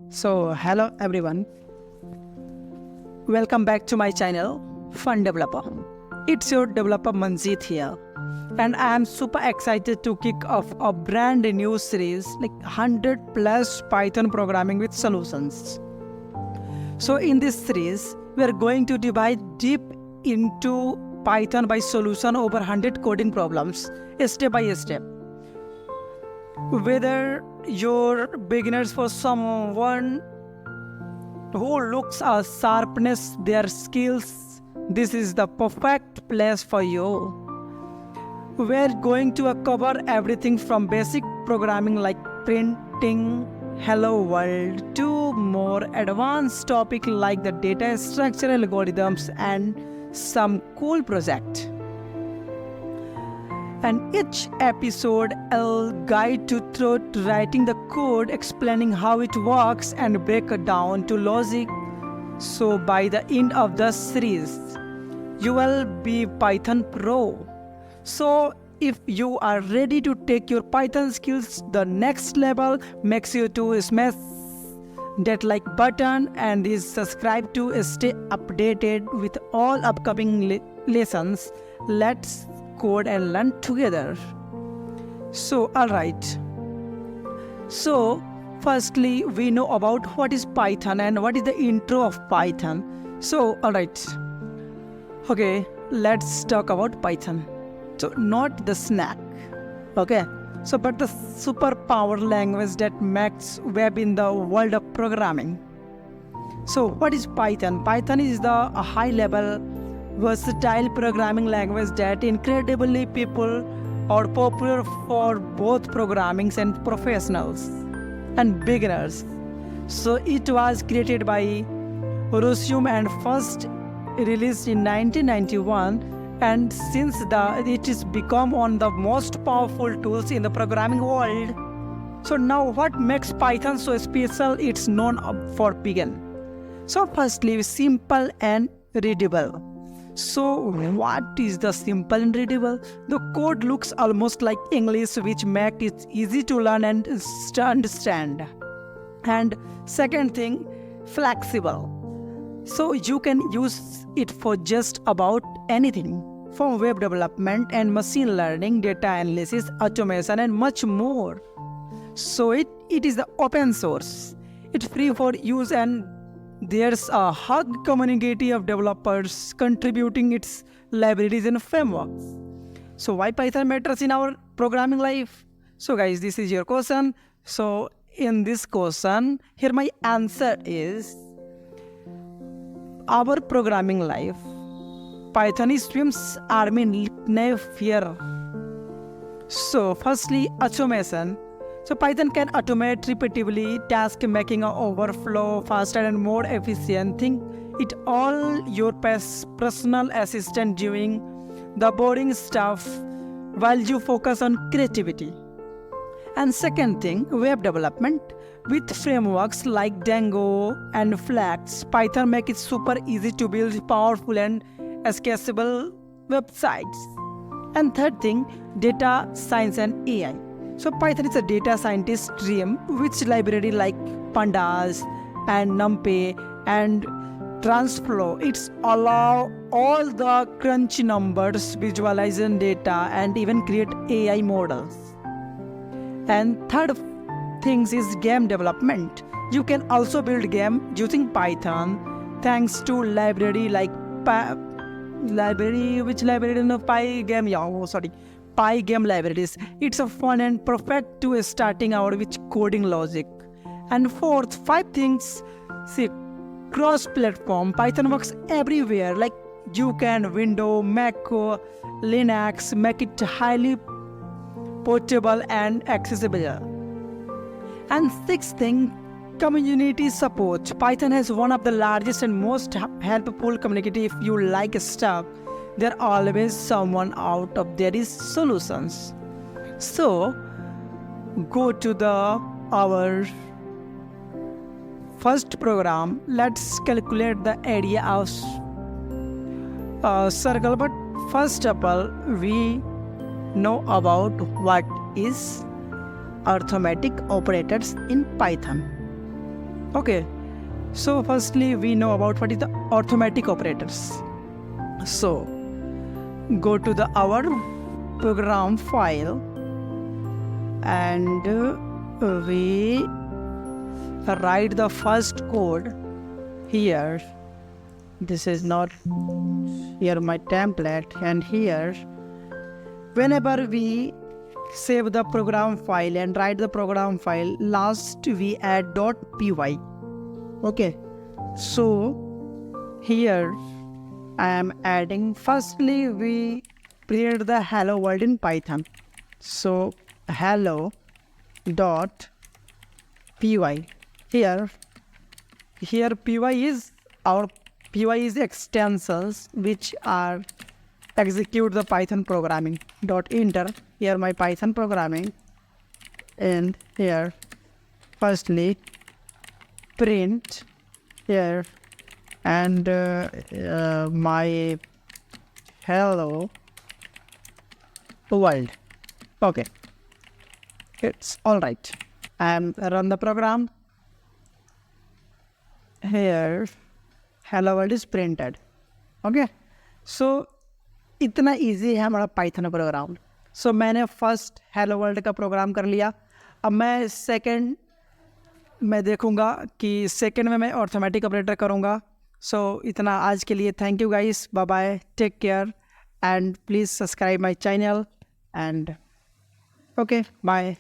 So, hello everyone. Welcome back to my channel, Fun Developer. It's your developer Manjeet here, and I am super excited to kick off a brand new series like 100 plus Python programming with solutions. So, in this series, we are going to dive deep into Python by solution over 100 coding problems, step by step. Whether you're beginners for someone who looks to sharpness their skills, this is the perfect place for you. We're going to cover everything from basic programming like printing hello world to more advanced topic like the data structure algorithms and some cool project. And each episode I'll guide you through writing the code, explaining how it works and break it down to logic. So by the end of the series, you will be Python Pro. So if you are ready to take your Python skills the next level, make sure to smash that like button and is subscribe to stay updated with all upcoming lessons. Let's code and learn together. So alright. So firstly we know about what is Python and what is the intro of Python. So alright. Okay, let's talk about Python. So not the snack. Okay. So but the superpower language that makes web in the world of programming. So what is Python? Python is the high level versatile programming language that incredibly people are popular for both programming and professionals and beginners. So it was created by Rusum and first released in 1991, and since it is become one of the most powerful tools in the programming world. So now what makes Python so special? It's known for beginner. So firstly, simple and readable. So what is the simple and readable? The code looks almost like English, which makes it easy to learn and understand. And second thing, flexible. So you can use it for just about anything, from web development and machine learning, data analysis, automation and much more. So it is the open source. It's free for use and there's a hug community of developers contributing its libraries and frameworks. So why Python matters in our programming life? So guys, this is your question. So in this question, here my answer is our programming life. Python is swims army never fear. So firstly, automation. So Python can automate repetitively task, making an overflow faster and more efficient. Think it all your personal assistant doing the boring stuff while you focus on creativity. And second thing, web development. With frameworks like Django and Flask, Python make it super easy to build powerful and accessible websites. And third thing, data science and AI. So Python is a data scientist dream, which library like pandas and NumPy and TransFlow, it's allow all the crunchy numbers, visualization data and even create AI models. And third things is game development. You can also build game using Python thanks to library like Pygame libraries. It's a fun and perfect to starting out with coding logic. And fourth, five things. See, cross-platform. Python works everywhere. Like you can Windows, Mac, Linux, make it highly portable and accessible. And sixth thing, community support. Python has one of the largest and most helpful community. If you like stuff, there always someone out of there is solutions. So go to our first program. Let's calculate the area of circle. But first of all, we know about what is arithmetic operators in Python. Okay, so firstly we know about what is the arithmetic operators. So go to the our program file and we write the first code here. This is not here my template, and here whenever we save the program file and write the program file, last we add .py. Okay, so here I am adding, firstly we create the hello world in Python. So hello dot py. Here py is our extensions which are execute the Python programming. Dot enter here my Python programming, and here firstly print here and my hello world. Okay, it's all right. And run the program. Here hello world is printed. Okay, so इतना easy है हमारा Python programme. सो मैंने first hello world का programme कर लिया. अब मैं second में देखूंगा कि सेकंड में मैं अरिथमेटिक ऑपरेटर करूंगा. सो इतना आज के लिए. Thank you guys, bye bye, take care and please subscribe my channel and okay bye.